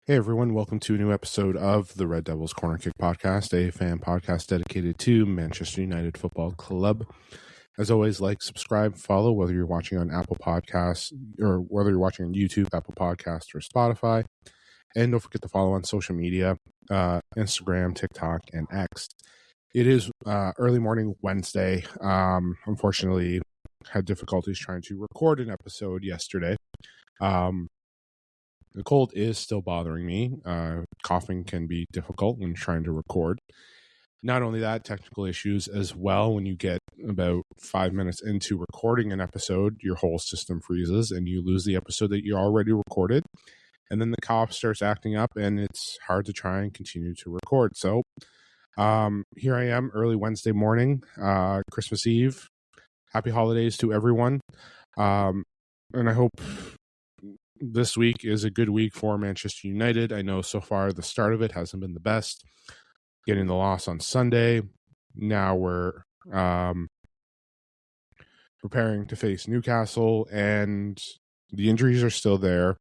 Hey everyone, welcome to a new episode of the Red Devils Corner Kick Podcast, a fan podcast dedicated to Manchester United Football Club. As always, like, subscribe, follow, whether you're watching on Apple Podcasts or whether you're watching on YouTube, Apple Podcasts, or Spotify. And don't forget to follow on social media, Instagram, TikTok, and X. It is early morning Wednesday. Unfortunately, had difficulties trying to record an episode yesterday. The cold is still bothering me. Coughing can be difficult when trying to record. Not only that, technical issues as well. When you get about 5 minutes into recording an episode, your whole system freezes and you lose the episode that you already recorded. And then the cough starts acting up and it's hard to try and continue to record. So here I am, early Wednesday morning, Christmas Eve. Happy holidays to everyone. And I hope this week is a good week for Manchester United. I know so far the start of it hasn't been the best. Getting the loss on Sunday. Now we're preparing to face Newcastle, and the injuries are still there.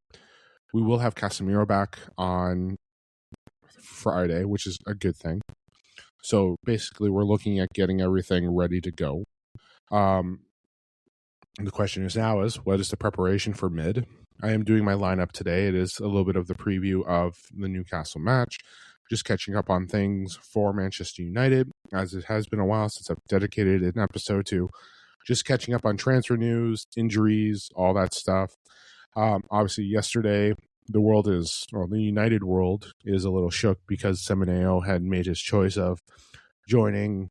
We will have Casemiro back on Friday, which is a good thing. So basically, we're looking at getting everything ready to go. The question is now what is the preparation for mid? I am doing my lineup today. It is a little bit of the preview of the Newcastle match, just catching up on things for Manchester United, as it has been a while since I've dedicated an episode to just catching up on transfer news, injuries, all that stuff. Obviously, yesterday, the United world is a little shook because Semenyo had made his choice of joining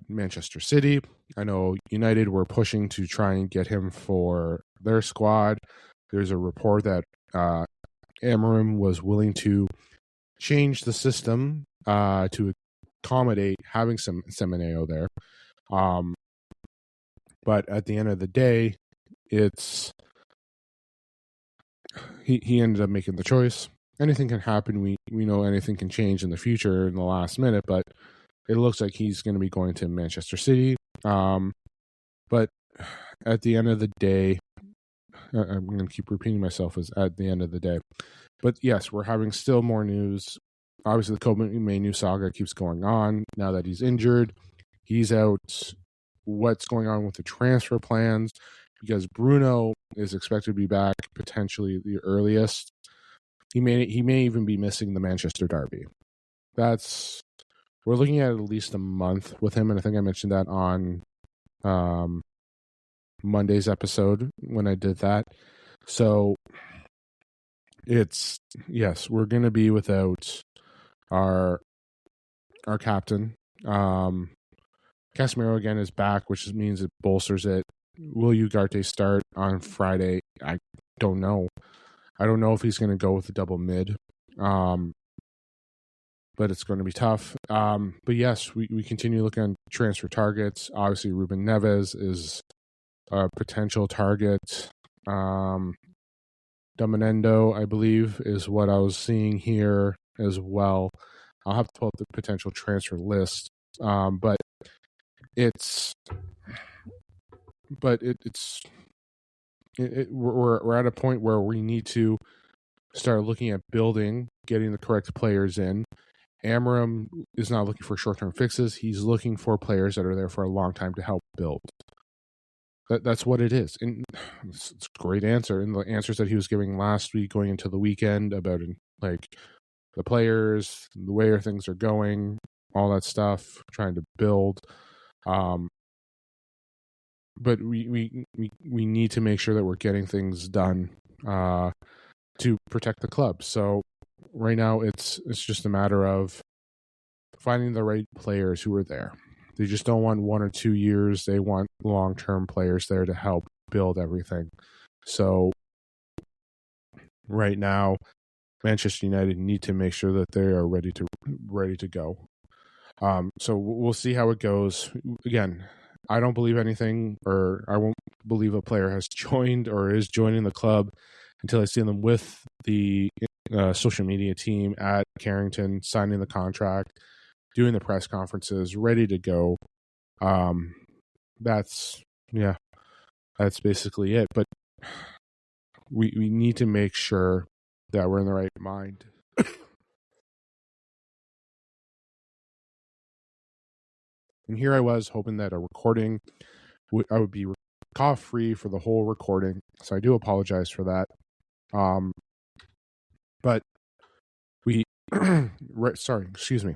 Manchester City. I know United were pushing to try and get him for their squad. There's a report that Amorim was willing to change the system to accommodate having some Semenyo there. But at the end of the day, he ended up making the choice. Anything can happen. We know anything can change in the future in the last minute, but it looks like he's going to be going to Manchester City. But at the end of the day, I'm going to keep repeating myself as at the end of the day. But yes, we're having still more news. Obviously, the Kobe Mainoo saga keeps going on. Now that he's injured, he's out. What's going on with the transfer plans? Because Bruno is expected to be back potentially the earliest. He may even be missing the Manchester derby. We're looking at least a month with him, and I think I mentioned that on Monday's episode when I did that. So we're going to be without our captain. Casemiro again is back, which means it bolsters it. Will Ugarte start on Friday? I don't know. I don't know if he's going to go with the double mid. But it's going to be tough. But yes, we continue looking at transfer targets. Obviously, Ruben Neves is a potential target. Dominendo, I believe, is what I was seeing here as well. I'll have to pull up the potential transfer list. But we're at a point where we need to start looking at getting the correct players in. Amorim is not looking for short-term fixes. He's looking for players that are there for a long time to help build. That's what it is. And it's a great answer. And the answers that he was giving last week going into the weekend about like the players, the way things are going, all that stuff, trying to build. But we need to make sure that we're getting things done to protect the club. So right now it's just a matter of finding the right players who are there. They just don't want 1 or 2 years. They want long-term players there to help build everything. So right now, Manchester United need to make sure that they are ready to go. So we'll see how it goes. Again, I don't believe anything, or I won't believe a player has joined or is joining the club until I see them with the social media team at Carrington, signing the contract, doing the press conferences, ready to go. That's basically it. But we need to make sure that we're in the right mind. And here I was hoping that a recording, I would be cough free for the whole recording. So I do apologize for that. But we, sorry, excuse me.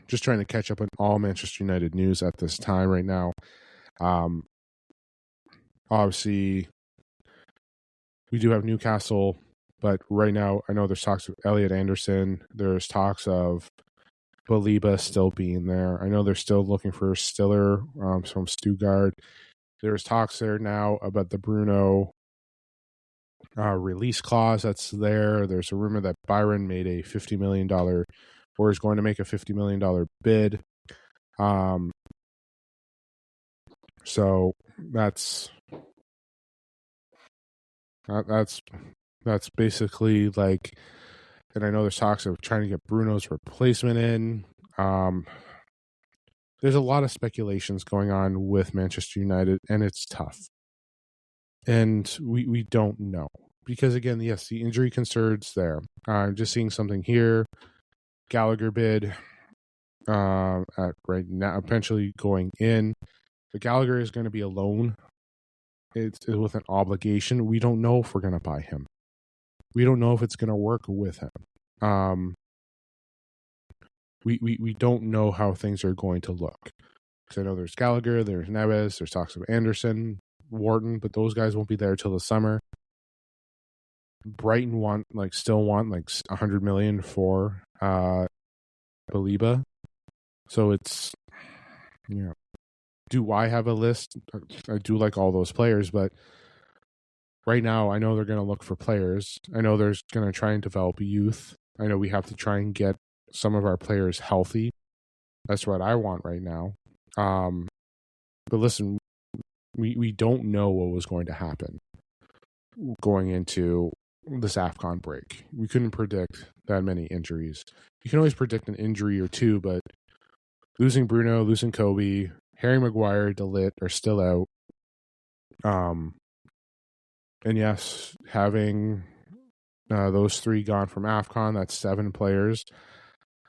Just trying to catch up on all Manchester United news at this time right now. Obviously, we do have Newcastle, but right now I know there's talks of Elliot Anderson. There's talks of Baliba still being there. I know they're still looking for Stiller from Stuttgart. There's talks there now about the Bruno release clause that's there. There's a rumor that Byron made a $50 million or is going to make a $50 million bid. So that's basically like, and I know there's talks of trying to get Bruno's replacement in. There's a lot of speculations going on with Manchester United, and it's tough. And we don't know. Because again, yes, the injury concerns there. I'm just seeing something here. Gallagher bid at right now, potentially going in. But Gallagher is going to be a loan. It's with an obligation. We don't know if we're going to buy him. We don't know if it's going to work with him. We don't know how things are going to look. Because I know there's Gallagher, there's Neves, there's talks of Anderson, Wharton, but those guys won't be there till the summer. Brighton still want like 100 million for Baliba. So it's, do I have a list? I do like all those players, but right now I know they're going to look for players. I know they're going to try and develop youth. I know we have to try and get some of our players healthy. That's what I want right now. But listen, we don't know what was going to happen going into this AFCON break. We couldn't predict that many injuries. You can always predict an injury or two, but losing Bruno, losing Kobe, Harry Maguire, De Ligt are still out. And yes, having those three gone from AFCON, that's 7 players.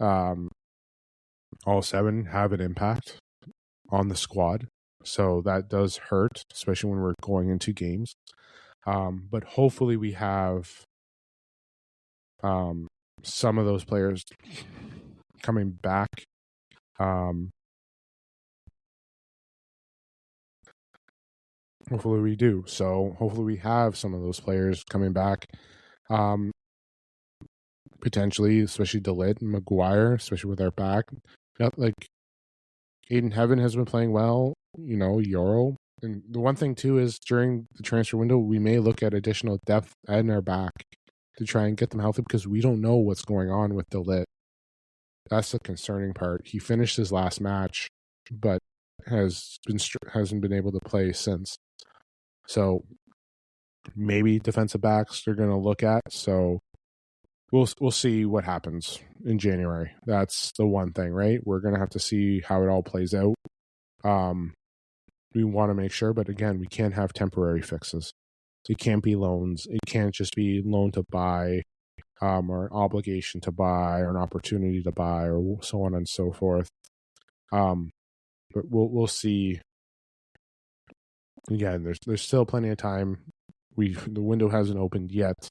All 7 have an impact on the squad. So that does hurt, especially when we're going into games. But hopefully we have some of those players coming back. Hopefully we do. So hopefully we have some of those players coming back. Potentially, especially De Ligt and Maguire, especially with our back. Like Aiden Heaven has been playing well, Euro. And the one thing too is during the transfer window, we may look at additional depth in our back to try and get them healthy because we don't know what's going on with De Ligt. That's the concerning part. He finished his last match, but hasn't been able to play since. So maybe defensive backs they're going to look at. So we'll see what happens in January. That's the one thing, right? We're going to have to see how it all plays out. We want to make sure, but again, we can't have temporary fixes. It can't be loans. It can't just be loan to buy, or an obligation to buy, or an opportunity to buy, or so on and so forth. But we'll see. Again, there's still plenty of time. The window hasn't opened yet,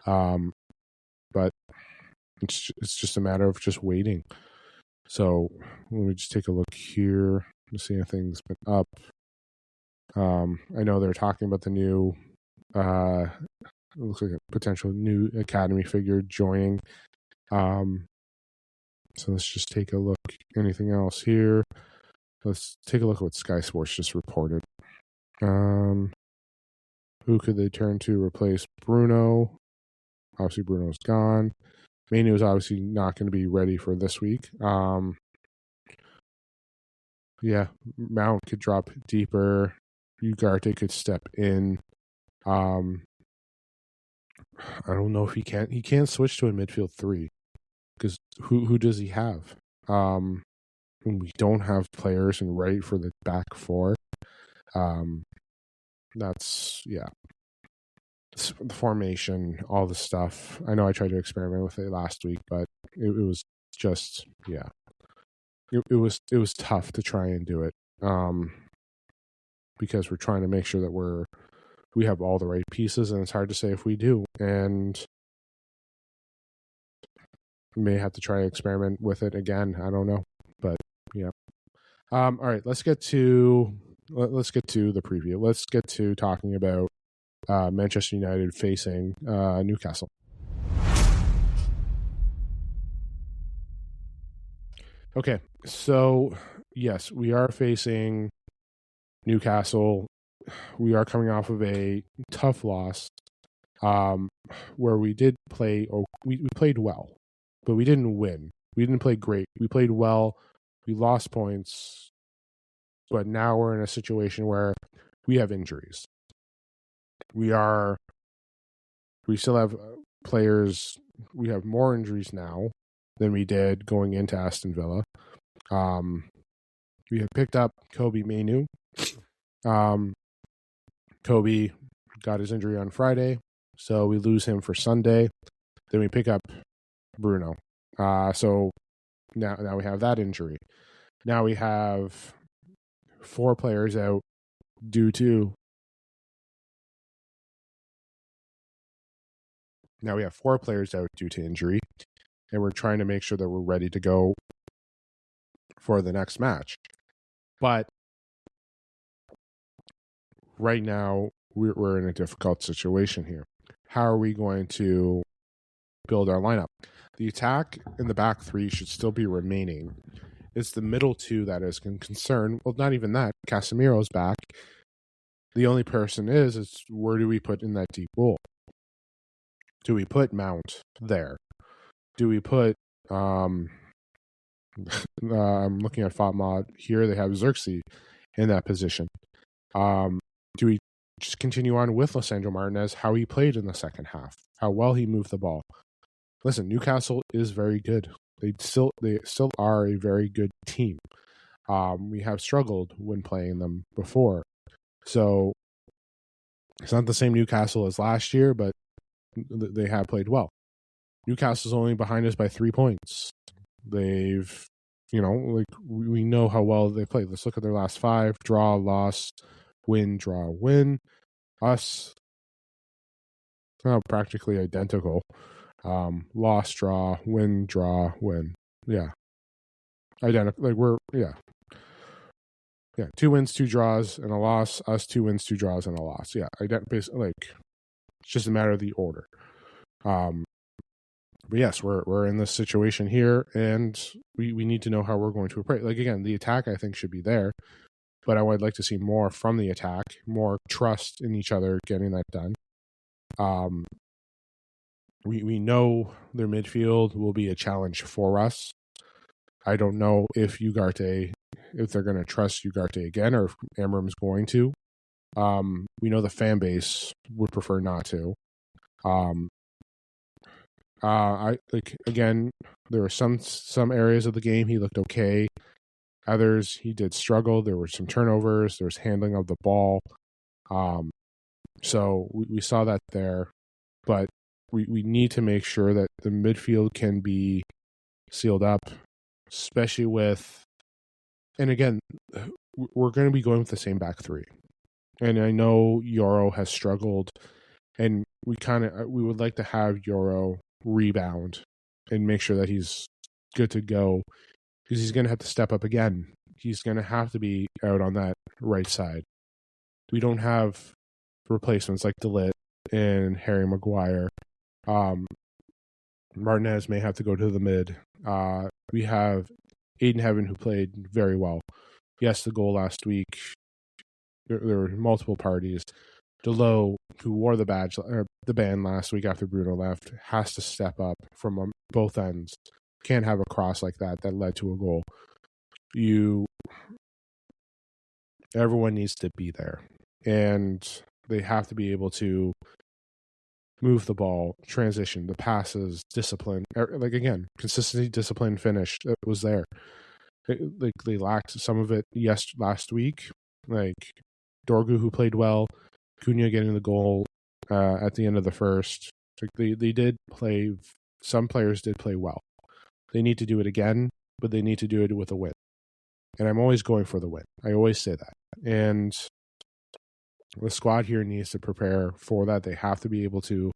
but it's just a matter of just waiting. So let me just take a look here to see if things been up. I know they're talking about the new, it looks like a potential new academy figure joining. So let's just take a look. Anything else here? Let's take a look at what Sky Sports just reported. Who could they turn to replace Bruno? Obviously, Bruno's gone. Manu is obviously not going to be ready for this week. Yeah, Mount could drop deeper. Ugarte could step in. I don't know if he can. He can't switch to a midfield 3 because who does he have? We don't have players and right for the back 4. That's, yeah. The formation, all the stuff. I know I tried to experiment with it last week, but it was just, yeah. It was tough to try and do it. Because we're trying to make sure that we have all the right pieces, and it's hard to say if we do. And we may have to try to experiment with it again. I don't know. But yeah. All right, let's get to the preview. Let's get to talking about Manchester United facing Newcastle. Okay, so yes, we are facing Newcastle. We are coming off of a tough loss, where we did play. We played well, but we didn't win. We didn't play great. We played well. We lost points, but now we're in a situation where we have injuries. We still have players. We have more injuries now than we did going into Aston Villa. We have picked up Kobe Mainu. Kobe got his injury on Friday, so we lose him for Sunday. Then we pick up Bruno. So now we have that injury. Now we have 4 players out due to. Now we have 4 players out due to injury, and we're trying to make sure that we're ready to go for the next match. But right now, we're in a difficult situation here. How are we going to build our lineup? The attack in the back 3 should still be remaining. It's the middle 2 that is concerned. Well, not even that. Casemiro's back. The only person is where do we put in that deep role? Do we put Mount there? Do we put I'm looking at FOTMod here. They have Xerxes in that position. Do we just continue on with Lisandro Martinez, how he played in the second half, how well he moved the ball? Listen, Newcastle is very good. They still are a very good team. We have struggled when playing them before. So it's not the same Newcastle as last year, but they have played well. Newcastle's only behind us by 3 points. They've, we know how well they played. Let's look at their last 5: draw, loss, win, draw, win. Us, practically identical. Loss, draw, win, draw, win. Yeah. Identical. 2 wins, 2 draws, and a loss. Us, 2 wins, 2 draws, and a loss. Yeah. Basically, it's just a matter of the order. But yes, we're in this situation here, and we need to know how we're going to approach. Again, the attack I think should be there, but I would like to see more from the attack, more trust in each other getting that done. We know their midfield will be a challenge for us. I don't know if they're going to trust Ugarte again, or if Amram's going to. We know the fan base would prefer not to. Again, there were some areas of the game he looked okay. Others he did struggle. There were some turnovers. There was handling of the ball. So we saw that there, but we need to make sure that the midfield can be sealed up, especially with. And again, we're going to be going with the same back 3, and I know Yoro has struggled, and we would like to have Yoro rebound and make sure that he's good to go, because he's going to have to step up again. He's going to have to be out on that right side. We don't have replacements like DeLitt and Harry Maguire. Martinez may have to go to the mid. We have Aiden Heaven, who played very well. Yes, the goal last week, there were multiple parties. Delo, who wore the band last week after Bruno left, has to step up from both ends. Can't have a cross like that led to a goal. Everyone needs to be there, and they have to be able to move the ball, transition, the passes, discipline. Again, consistency, discipline, finish. It was there. They lacked some of it last week. Dorgu, who played well, Cunha getting the goal at the end of the first. They did play. Some players did play well. They need to do it again, but they need to do it with a win. And I'm always going for the win. I always say that. And the squad here needs to prepare for that. They have to be able to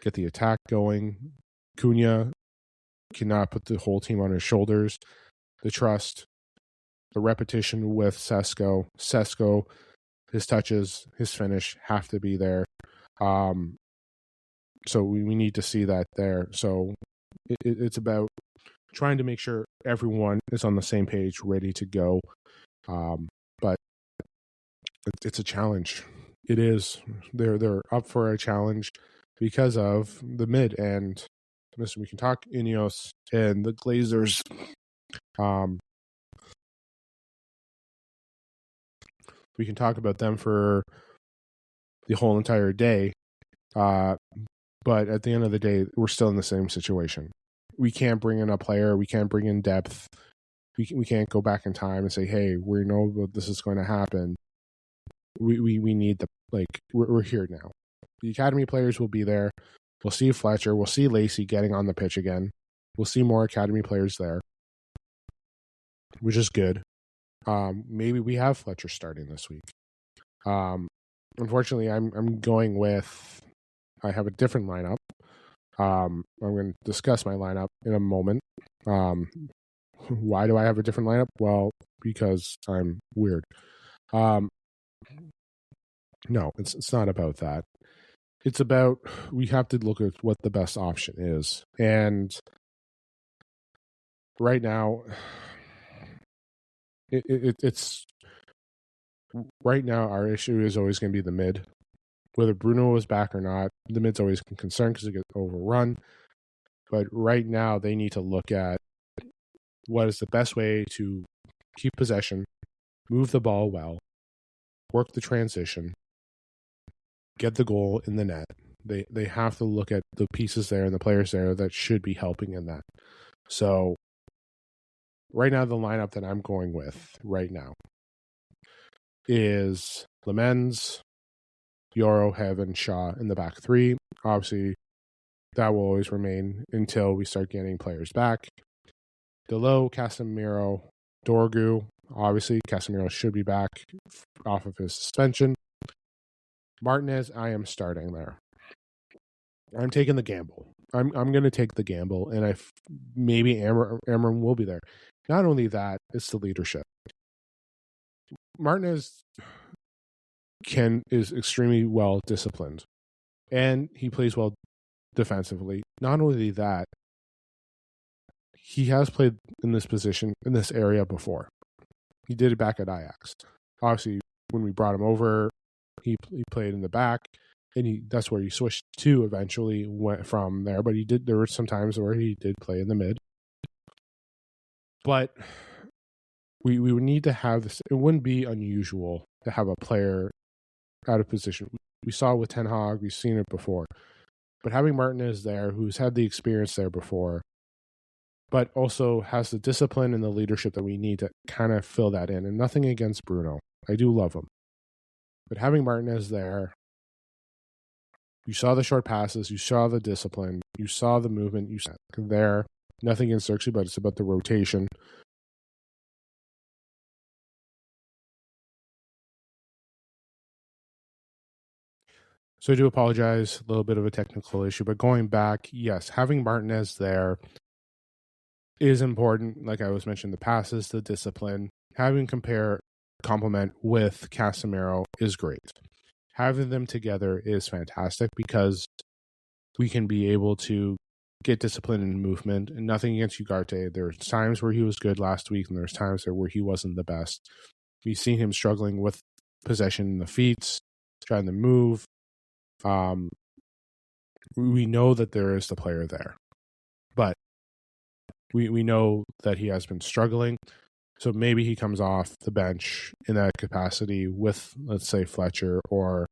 get the attack going. Cunha cannot put the whole team on his shoulders. The trust, the repetition with Sesko. Sesko, his touches, his finish have to be there. So we need to see that there. So it's about trying to make sure everyone is on the same page, ready to go. But it's a challenge. It is. They're up for a challenge because of the mid. And listen, we can talk Ineos and the Glazers. We can talk about them for the whole entire day. But at the end of the day, we're still in the same situation. We can't bring in a player. We can't bring in depth. We can't go back in time and say, hey, we know that this is going to happen. We need we're here now. The academy players will be there. We'll see Fletcher. We'll see Lacey getting on the pitch again. We'll see more academy players there, which is good. Maybe we have Fletcher starting this week. Unfortunately, I'm going with. I have a different lineup. I'm going to discuss my lineup in a moment. Why do I have a different lineup? Well, because I'm weird. No, it's not about that. It's about we have to look at what the best option is. And right now, it's right now our issue is always going to be the mid. Whether Bruno is back or not, the mid's always concerned because it gets overrun. But right now, they need to look at what is the best way to keep possession, move the ball well, work the transition, get the goal in the net. They have to look at the pieces there and the players there that should be helping in that. So right now, the lineup that I'm going with right now is Lemens, Yoro, Heaven, Shaw in the back three. Obviously, that will always remain until we start getting players back. Delo, Casemiro, Dorgu. Obviously, Casemiro should be back off of his suspension. Martinez, I am starting there. I'm taking the gamble. I'm going to take the gamble, and maybe Amram will be there. Not only that, it's the leadership. Martinez is extremely well disciplined, and he plays well defensively. Not only that, he has played in this position, in this area before. He did it back at Ajax. Obviously, when we brought him over, he played in the back, and that's where he switched to eventually, went from there. But there were some times where he did play in the mid. But we would need to have this. It wouldn't be unusual to have a player out of position. We saw it with Ten Hag. We've seen it before. But having Martinez there, who's had the experience there before, but also has the discipline and the leadership that we need to kind of fill that in. And nothing against Bruno. I do love him. But having Martinez there, you saw the short passes, you saw the discipline, you saw the movement, you saw there. Nothing against Xerxes, but it's about the rotation. So I do apologize, a little bit of a technical issue, but going back, yes, having Martinez there is important. Like I was mentioning, the passes, the discipline, having complement with Casemiro is great. Having them together is fantastic because we can be able to get discipline and movement. And nothing against Ugarte. There's times where he was good last week, and there's times where he wasn't the best. We've seen him struggling with possession in the feet, trying to move. We know that there is the player there, but we know that he has been struggling. So maybe he comes off the bench in that capacity with, let's say, Fletcher or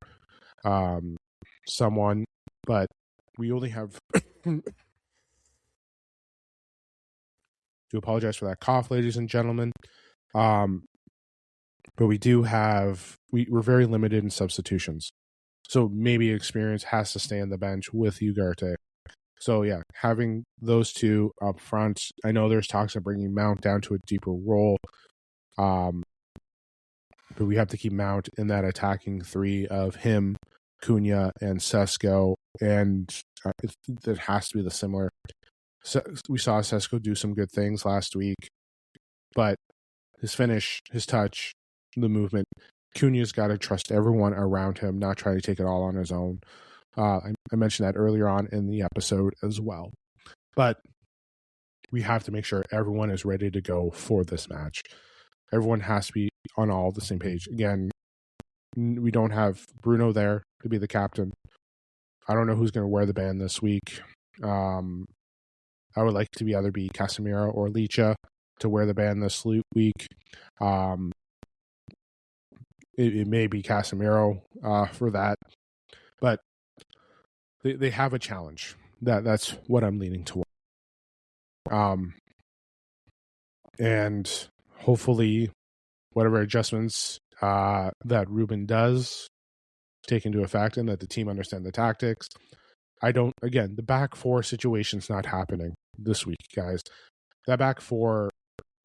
someone. But we only have... do apologize for that cough, ladies and gentlemen. But we do have... We're very limited in substitutions. So maybe experience has to stay on the bench with Ugarte. So yeah, having those two up front. I know there's talks of bringing Mount down to a deeper role. But we have to keep Mount in that attacking three of him, Cunha, and Sesko, and it has to be the similar. So we saw Sesko do some good things last week, but his finish, his touch, the movement, Cunha's got to trust everyone around him, not try to take it all on his own. I mentioned that earlier on in the episode as well. But we have to make sure everyone is ready to go for this match. Everyone has to be on all the same page. Again, we don't have Bruno there to be the captain. I don't know who's going to wear the band this week. I would like to either be Casemiro or Licha to wear the band this week. It may be Casemiro for that. But they have a challenge. That's what I'm leaning toward. And hopefully whatever adjustments that Ruben does take into effect and that the team understand the tactics. The back four situation's not happening this week, guys. That back four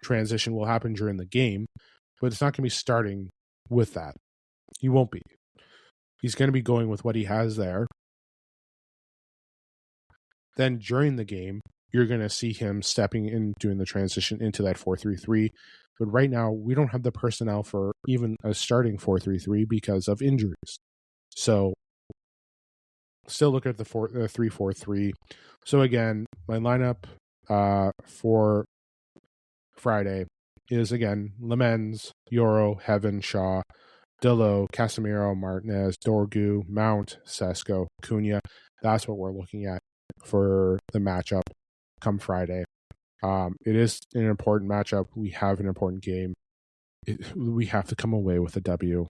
transition will happen during the game, but it's not going to be starting with that. He won't be. He's going to be going with what he has there. Then during the game, you're going to see him stepping in, doing the transition into that 4-3-3. But right now, we don't have the personnel for even a starting 4-3-3 because of injuries. So, still look at the 3-4-3. So again, my lineup for Friday is again Lemens, Yoro, Heaven, Shaw, Dillo, Casemiro, Martinez, Dorgu, Mount, Sesko, Cunha. That's what we're looking at for the matchup come Friday. It is an important matchup. We have an important game. We have to come away with a W.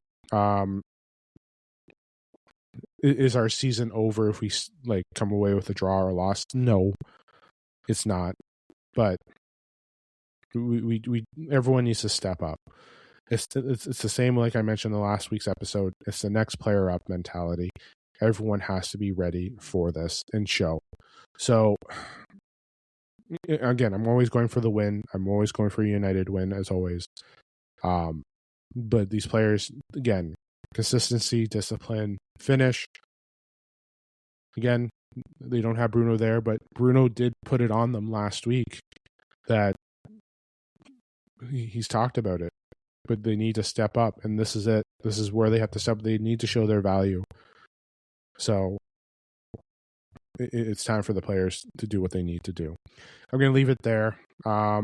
Is our season over if we come away with a draw or loss? No, it's not. But we everyone needs to step up. It's the same like I mentioned in the last week's episode. It's the next player up mentality. Everyone has to be ready for this and show. So again, I'm always going for the win. I'm always going for a United win as always. But these players, again, consistency, discipline, finish. Again, they don't have Bruno there, but Bruno did put it on them last week that he's talked about it. But they need to step up, and this is it. This is where they have to step. They need to show their value. So it's time for the players to do what they need to do. I'm going to leave it there. I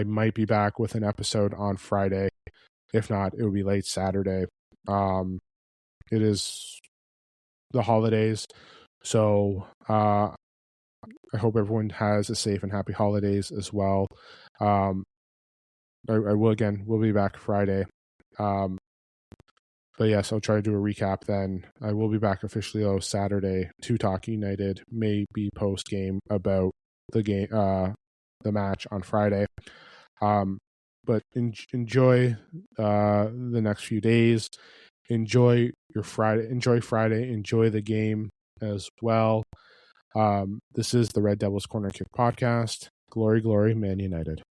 might be back with an episode on Friday. If not, it will be late Saturday. It is the holidays, so I hope everyone has a safe and happy holidays as well. I we'll be back Friday. But yes, I'll try to do a recap then. I will be back officially Saturday to talk United, maybe post game about the game, the match on Friday. But enjoy the next few days. Enjoy your Friday. Enjoy Friday. Enjoy the game as well. This is the Red Devils Corner Kick podcast. Glory, glory, Man United.